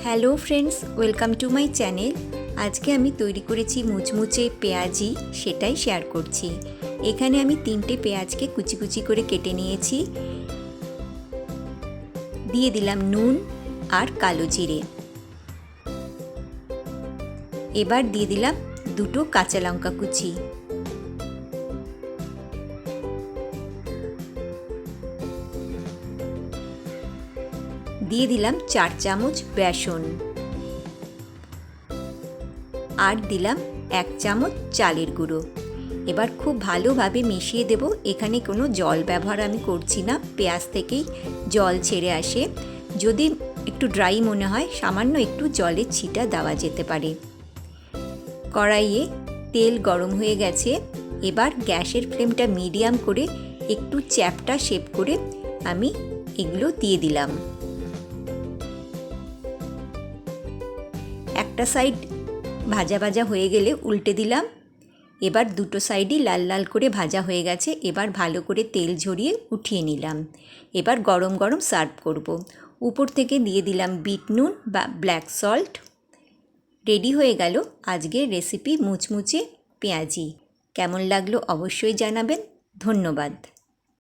Hello friends, welcome to my channel. আজকে আমি তৈরি করেছি মুচমুচে পেঁয়াজি, সেটাই শেয়ার করছি। এখানে আমি 3টে পেঁয়াজকে কুচি কুচি করে কেটে নিয়েছি। দিয়ে দিলাম নুন আর কালো জিরে। এবার দিয়ে দিলাম 2টো কাঁচা লঙ্কা কুচি। দিয়ে দিলাম 4 চামচ বেসন আর দিলাম 1 চামচ চালের গুঁড়ো। এবার খুব ভালোভাবে মিশিয়ে দেব। এখানে কোনো জল ব্যবহার আমি করছি না, পেঁয়াজ থেকেই জল ছেড়ে আসে। যদি একটু ড্রাই মনে হয় সামান্য একটু জলের ছিটা দেওয়া যেতে পারে। কড়াইয়ে তেল গরম হয়ে গেছে। এবার গ্যাসের ফ্লেমটা মিডিয়াম করে একটু চ্যাপটা শেপ করে আমি এগুলো দিয়ে দিলাম। একটা সাইড ভাজা ভাজা হয়ে গেলে উল্টে দিলাম। এবার দুটো সাইডই লাল লাল করে ভাজা হয়ে গেছে। এবার ভালো করে তেল ঝরিয়ে উঠিয়ে নিলাম। এবার গরম গরম সার্ভ করব। উপর থেকে দিয়ে দিলাম বিট নুন বা ব্ল্যাক সল্ট। রেডি হয়ে গেল আজকের রেসিপি মুচমুচে পেঁয়াজি। কেমন লাগলো অবশ্যই জানাবেন। ধন্যবাদ।